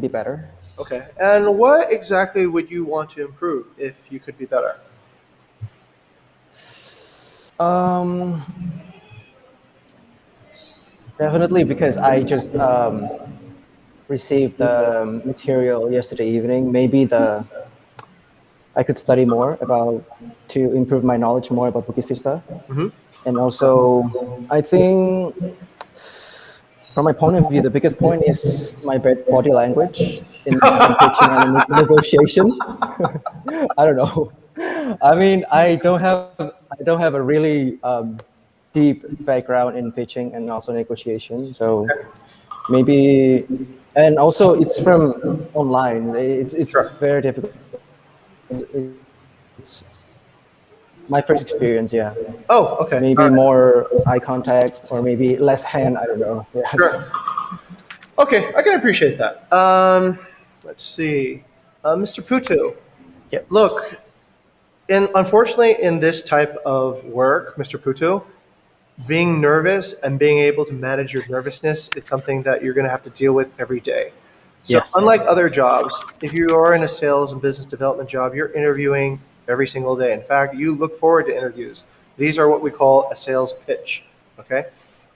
be better. Okay. And what exactly would you want to improve if you could be better? Um, Definitely because I just received the material yesterday evening. Maybe the I could study more about to improve my knowledge more about Bukit Vista, Hmm. and also I think from my point of view, the biggest point is my body language in pitching and in negotiation. I don't know. I mean, I don't have a really deep background in pitching and also negotiation. So maybe, and also it's from online. It's Sure. very difficult. It's my first experience. Yeah, Oh, okay. All maybe right. more eye contact or maybe less hand. I don't know. Yes. Sure. Okay, I can appreciate that. Let's see. Mr. Putu, Yep. look, unfortunately, in this type of work, Mr. Putu, being nervous and being able to manage your nervousness is something that you're going to have to deal with every day. So, Yes. unlike other jobs, if you are in a sales and business development job, you're interviewing every single day. In fact, you look forward to interviews. These are what we call a sales pitch. Okay.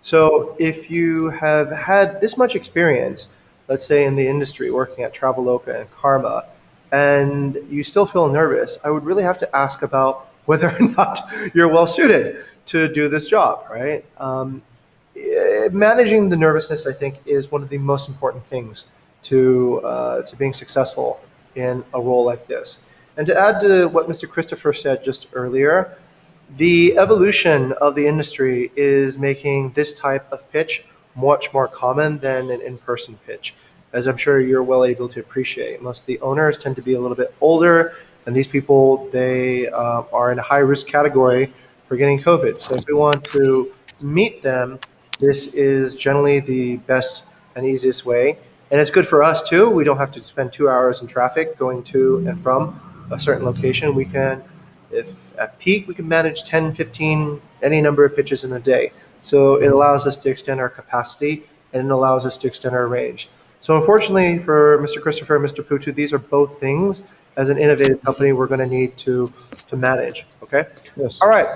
So, if you have had this much experience, let's say in the industry, working at Traveloka and Karma, and you still feel nervous, I would really have to ask about whether or not you're well suited to do this job, right? Managing the nervousness, I think, is one of the most important things to being successful in a role like this. And to add to what Mr. Christopher said just earlier, the evolution of the industry is making this type of pitch much more common than an in-person pitch, as I'm sure you're well able to appreciate. Most of the owners tend to be a little bit older, and these people they are in a high-risk category for getting COVID. So if we want to meet them, this is generally the best and easiest way. And it's good for us too. We don't have to spend 2 hours in traffic going to and from a certain location. We can, if at peak, we can manage 10, 15, any number of pitches in a day. So it allows us to extend our capacity and it allows us to extend our range. So unfortunately for Mr. Christopher and Mr. Putu, these are both things as an innovative company we're going to need to manage. Okay. Yes. All right.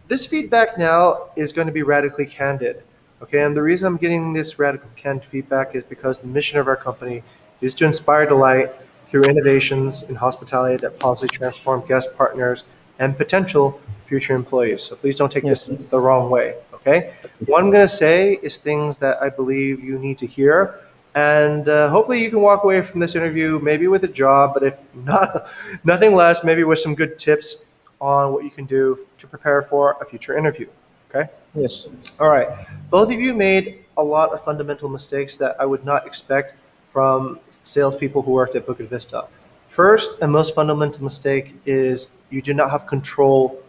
This feedback now is going to be radically candid. Okay, and the reason I'm getting this radical candid feedback is because the mission of our company is to inspire delight through innovations in hospitality that positively transform guest partners and potential future employees. So please don't take this Yes. the wrong way. Okay, what I'm going to say is things that I believe you need to hear. And hopefully you can walk away from this interview maybe with a job, but if not, nothing less, maybe with some good tips on what you can do to prepare for a future interview. Okay. Yes. All right. Both of you made a lot of fundamental mistakes that I would not expect from salespeople who worked at Bukit Vista. First and most fundamental mistake is you do not have control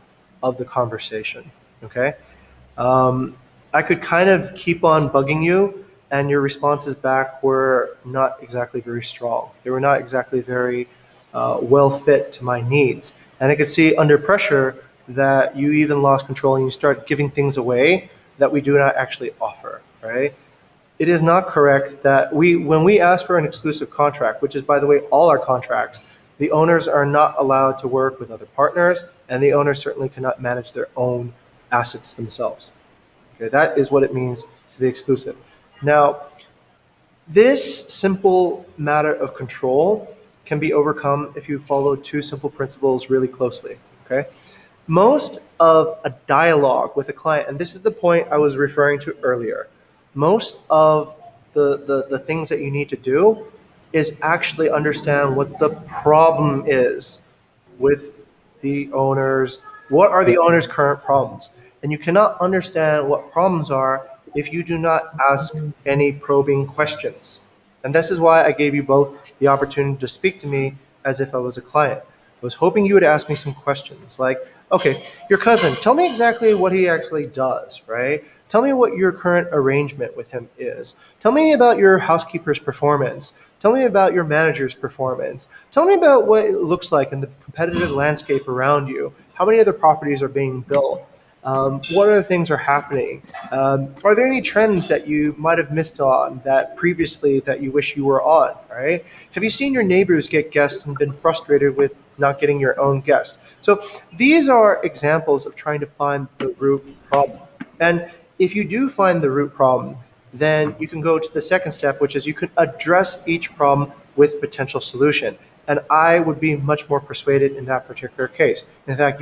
of the conversation. Okay. Um, I could kind of keep on bugging you, and your responses back were not exactly very strong. They were not exactly very well fit to my needs. And I could see under pressure that you even lost control and you start giving things away that we do not actually offer, right? It is not correct that when we ask for an exclusive contract, which is, by the way, all our contracts, the owners are not allowed to work with other partners, and the owners certainly cannot manage their own assets themselves. Okay, that is what it means to be exclusive. Now, this simple matter of control can be overcome if you follow two simple principles really closely. Okay, most of a dialogue with a client, and this is the point I was referring to earlier, most of the things that you need to do is actually understand what the problem is with the owners. What are the owner's current problems? And you cannot understand what problems are if you do not ask any probing questions. And this is why I gave you both the opportunity to speak to me as if I was a client. I was hoping you would ask me some questions like, okay, your cousin, tell me exactly what he actually does, right? Tell me what your current arrangement with him is. Tell me about your housekeeper's performance. Tell me about your manager's performance. Tell me about what it looks like in the competitive landscape around you. How many other properties are being built? What other things are happening? Are there any trends that you might have missed on that previously that you wish you were on? Right? Have you seen your neighbors get guests and been frustrated with not getting your own guest? So these are examples of trying to find the root problem. And if you do find the root problem, then you can go to the second step, which is you can address each problem with potential solution. And I would be much more persuaded in that particular case. In fact,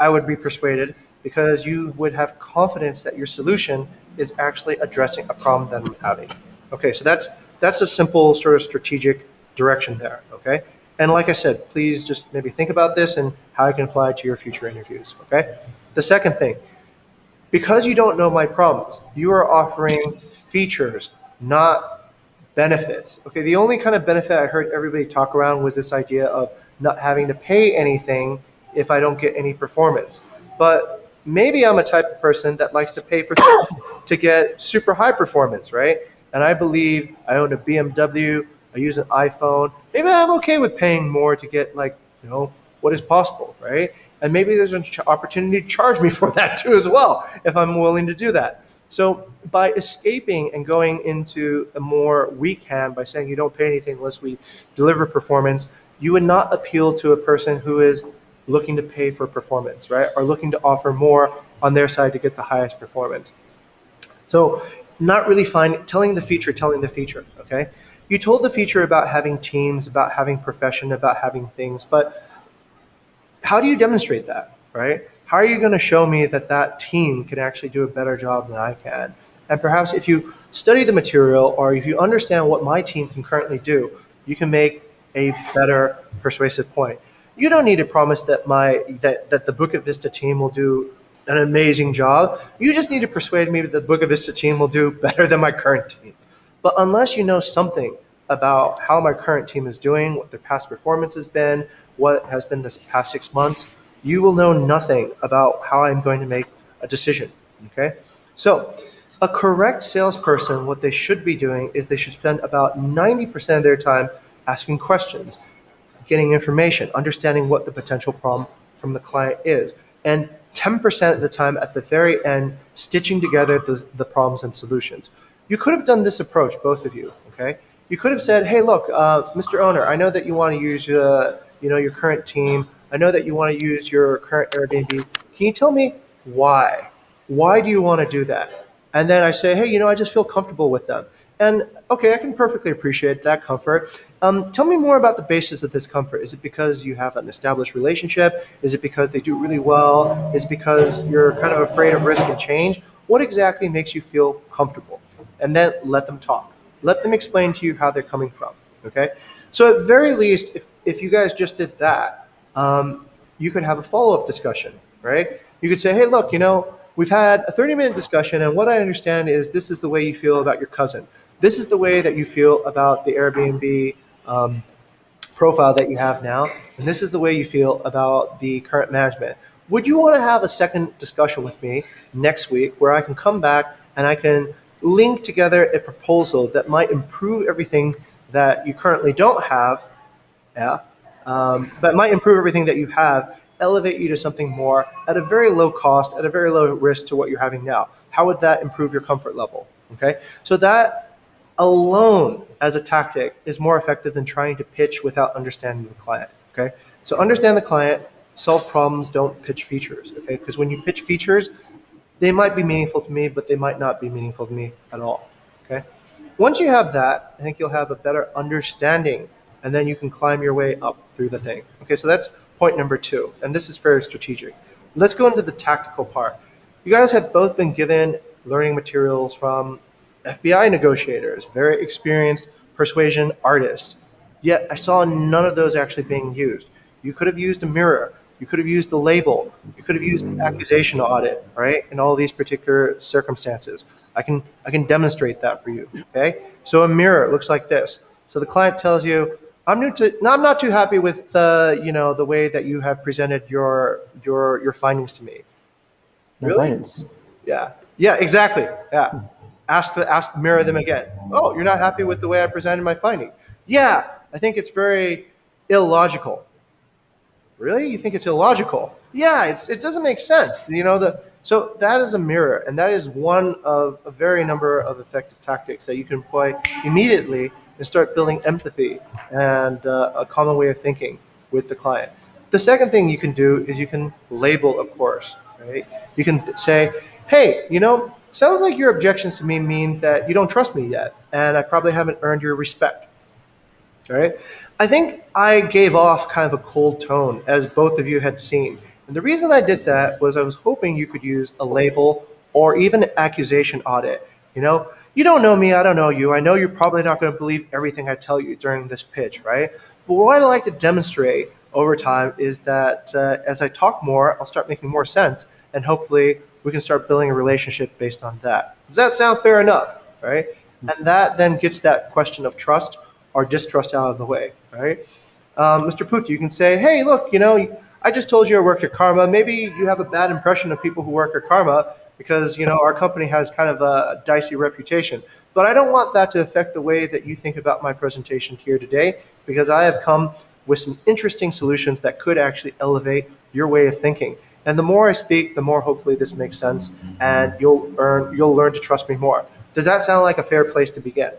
I would be persuaded because you would have confidence that your solution is actually addressing a problem that I'm having. Okay, so that's a simple sort of strategic direction there. Okay, and like I said, please just maybe think about this and how I can apply it to your future interviews. Okay, the second thing, because you don't know my problems, you are offering features, not benefits. Okay, the only kind of benefit I heard everybody talk around was this idea of not having to pay anything if I don't get any performance. But maybe I'm a type of person that likes to pay for things to get super high performance, right? And I believe I own a BMW, I use an iPhone. Maybe I'm okay with paying more to get like, what is possible, right? And maybe there's an opportunity to charge me for that too as well, if I'm willing to do that. So by escaping and going into a more weak hand by saying you don't pay anything unless we deliver performance, you would not appeal to a person who is looking to pay for performance, right? Or looking to offer more on their side to get the highest performance. So not really telling the feature, okay? You told the feature about having teams, about having profession, about having things, but how do you demonstrate that, right? How are you going to show me that that team can actually do a better job than I can? And perhaps if you study the material or if you understand what my team can currently do, you can make a better persuasive point. You don't need to promise that that the Bukit Vista team will do an amazing job. You just need to persuade me that the Bukit Vista team will do better than my current team. But unless you know something about how my current team is doing, what their past performance has been, what has been this past 6 months, you will know nothing about how I'm going to make a decision. Okay? So, a correct salesperson, what they should be doing is they should spend about 90% of their time asking questions, getting information, understanding what the potential problem from the client is, and 10% of the time at the very end, stitching together the problems and solutions. You could have done this approach, both of you, okay? You could have said, hey, look, Mr. Owner, I know that you want to use your current team. I know that you want to use your current Airbnb. Can you tell me why? Why do you want to do that? And then I say, hey, I just feel comfortable with them. And okay, I can perfectly appreciate that comfort. Tell me more about the basis of this comfort. Is it because you have an established relationship? Is it because they do really well? Is it because you're kind of afraid of risk and change? What exactly makes you feel comfortable? And then let them talk. Let them explain to you how they're coming from. Okay? So at very least, if you guys just did that, you could have a follow-up discussion, right? You could say, hey, look, we've had a 30-minute discussion, and what I understand is this is the way you feel about your cousin. This is the way that you feel about the Airbnb profile that you have now, and this is the way you feel about the current management. Would you want to have a second discussion with me next week where I can come back and I can link together a proposal that might improve everything that you currently don't have, yeah, that might improve everything that you have, elevate you to something more at a very low cost, at a very low risk to what you're having now? How would that improve your comfort level? Okay, so that alone as a tactic is more effective than trying to pitch without understanding the client. Okay, so understand the client, solve problems, don't pitch features. Okay, because when you pitch features, they might be meaningful to me, but they might not be meaningful to me at all. Okay, once you have that, I think you'll have a better understanding, and then you can climb your way up through the thing. Okay, so that's point number 2, and this is very strategic. Let's go into the tactical part. You guys have both been given learning materials from FBI negotiators, very experienced persuasion artists. Yet I saw none of those actually being used. You could have used a mirror. You could have used the label. You could have used an accusation audit, right? In all these particular circumstances. I can demonstrate that for you. Okay? So a mirror looks like this. So the client tells you, I'm not too happy with the way that you have presented your findings to me. My Really? finance. Yeah. Yeah, exactly. Yeah. Mirror them again. Oh, you're not happy with the way I presented my finding? Yeah, I think it's very illogical. Really? You think it's illogical? Yeah, it doesn't make sense. So that is a mirror, and that is one of a very number of effective tactics that you can employ immediately and start building empathy and a common way of thinking with the client. The second thing you can do is you can label, of course, right? You can say, "Hey, sounds like your objections to me mean that you don't trust me yet, and I probably haven't earned your respect." All right. I think I gave off kind of a cold tone, as both of you had seen. And the reason I did that was I was hoping you could use a label or even an accusation audit. You don't know me, I don't know you. I know you're probably not going to believe everything I tell you during this pitch, right? But what I like to demonstrate over time is that as I talk more, I'll start making more sense, and hopefully we can start building a relationship based on that. Does that sound fair enough, right? And that then gets that question of trust or distrust out of the way, right? Mr. Putti, you can say, "Hey, look, I just told you I work at Karma. Maybe you have a bad impression of people who work at Karma because, our company has kind of a dicey reputation. But I don't want that to affect the way that you think about my presentation here today, because I have come with some interesting solutions that could actually elevate your way of thinking. And the more I speak, the more hopefully this makes sense, and you'll learn to trust me more." Does that sound like a fair place to begin?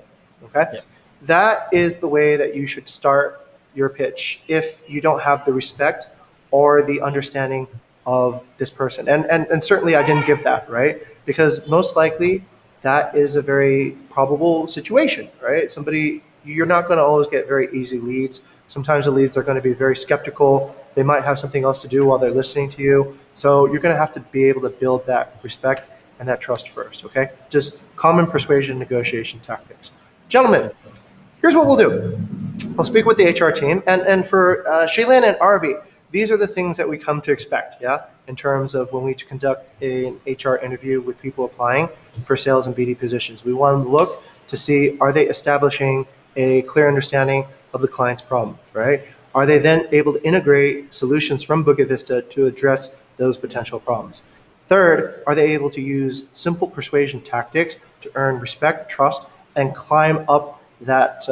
Okay. Yeah. That is the way that you should start your pitch if you don't have the respect or the understanding of this person. And certainly I didn't give that, right? Because most likely that is a very probable situation, right? You're not going to always get very easy leads. Sometimes the leads are going to be very skeptical. They might have something else to do while they're listening to you. So you're going to have to be able to build that respect and that trust first, okay? Just common persuasion negotiation tactics. Gentlemen, here's what we'll do. I'll speak with the HR team, and for Shaylin and Arvi, these are the things that we come to expect, yeah, in terms of when we conduct an HR interview with people applying for sales and BD positions. We want to look to see, are they establishing a clear understanding of the client's problem, right? Are they then able to integrate solutions from Bukit Vista to address those potential problems? Third, are they able to use simple persuasion tactics to earn respect, trust, and climb up that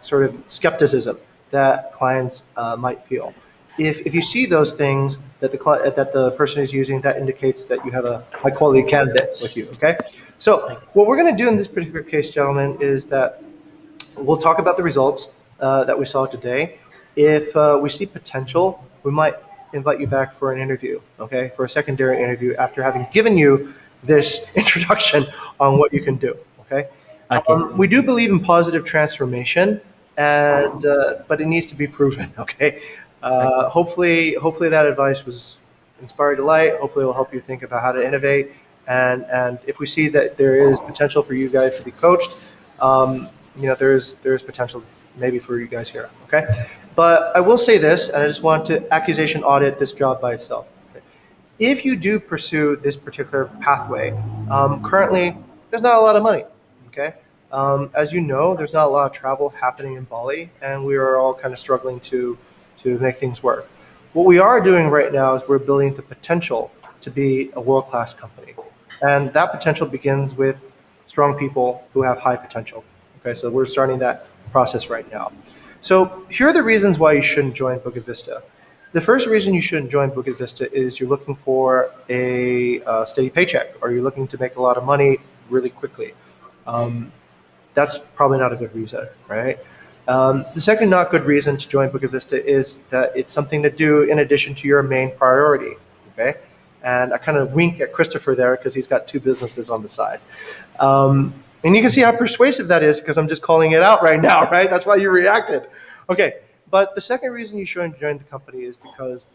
sort of skepticism that clients might feel? If you see those things that the person is using, that indicates that you have a high quality candidate with you. Okay, so what we're going to do in this particular case, gentlemen, is that we'll talk about the results that we saw today. If we see potential, we might invite you back for an interview, okay, for a secondary interview after having given you this introduction on what you can do, okay? Okay. We do believe in positive transformation, and but it needs to be proven, okay? Okay. Hopefully that advice was inspired delight. Hopefully it will help you think about how to innovate, and if we see that there is potential for you guys to be coached, there's potential maybe for you guys here. Okay, but I will say this, and I just want to accusation audit this job by itself. Okay? If you do pursue this particular pathway, currently there's not a lot of money. Okay, as you know, there's not a lot of travel happening in Bali, and we are all kind of struggling to make things work. What we are doing right now is we're building the potential to be a world-class company, and that potential begins with strong people who have high potential. Okay, so we're starting that process right now. So here are the reasons why you shouldn't join Bukit Vista. The first reason you shouldn't join Bukit Vista is you're looking for a steady paycheck, or you're looking to make a lot of money really quickly. Um, that's probably not a good reason, right? The second not good reason to join Bukit Vista is that it's something to do in addition to your main priority, okay? And I kind of wink at Christopher there because he's got two businesses on the side. And you can see how persuasive that is because I'm just calling it out right now, right? That's why you reacted. Okay, but the second reason you shouldn't join the company is because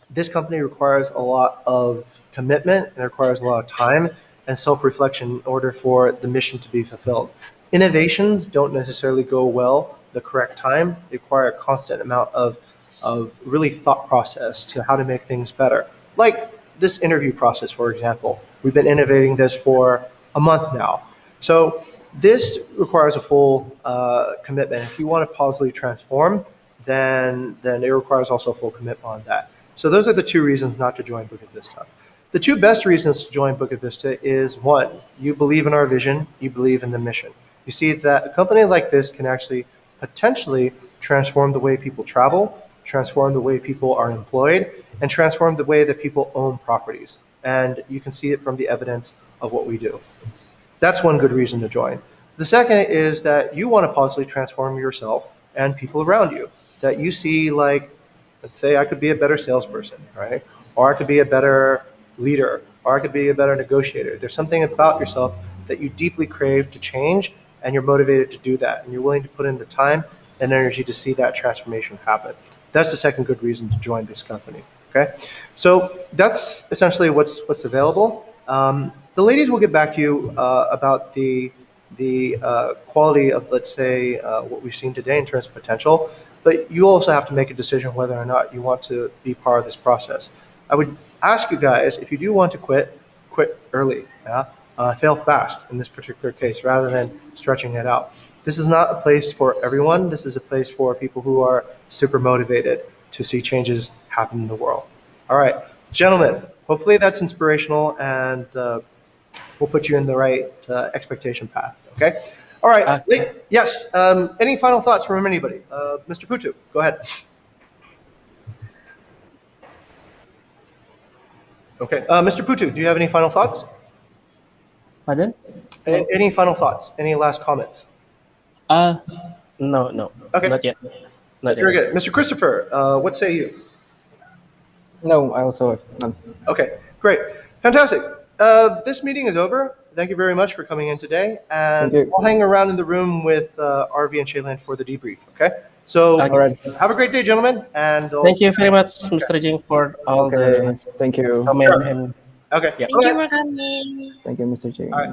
this company requires a lot of commitment and requires a lot of time and self-reflection in order for the mission to be fulfilled. Innovations don't necessarily go well the correct time. They require a constant amount of really thought process to how to make things better. Like this interview process, for example. We've been innovating this for a month now. So this requires a full commitment. If you want to positively transform, then it requires also a full commitment on that. So those are the two reasons not to join Bukit Vista. The two best reasons to join Bukit Vista is one, you believe in our vision, you believe in the mission. You see that a company like this can actually potentially transform the way people travel, transform the way people are employed, and transform the way that people own properties. And you can see it from the evidence of what we do. That's one good reason to join. The second is that you want to positively transform yourself and people around you. That you see, like, let's say I could be a better salesperson, right? Or I could be a better leader, or I could be a better negotiator. There's something about yourself that you deeply crave to change, and you're motivated to do that. And you're willing to put in the time and energy to see that transformation happen. That's the second good reason to join this company. Okay, so that's essentially what's available. The ladies will get back to you about the quality of, let's say, what we've seen today in terms of potential. But you also have to make a decision whether or not you want to be part of this process. I would ask you guys, if you do want to quit, quit early. Yeah? Fail fast in this particular case, rather than stretching it out. This is not a place for everyone. This is a place for people who are super motivated to see changes happen in the world. All right, gentlemen, hopefully that's inspirational, and we'll put you in the right expectation path. Okay. All right. Yes. Any final thoughts from anybody? Mr. Putu, go ahead. Okay. Mr. Putu, do you have any final thoughts? Pardon? Any final thoughts? Any last comments? No. Okay. Not yet. Not Very yet. good. Mr. Christopher, what say you? No, I also have none. Okay, great. Fantastic. This meeting is over. Thank you very much for coming in today. And Thank you. I'll hang around in the room with RV and Shaylan for the debrief, okay? So Okay. All right. have a great day, gentlemen. And Thank you very much, Mr. Jing, for all Okay. the Thank you. comment and Okay. yeah. Thank you for coming. Thank you, Mr. J. All right.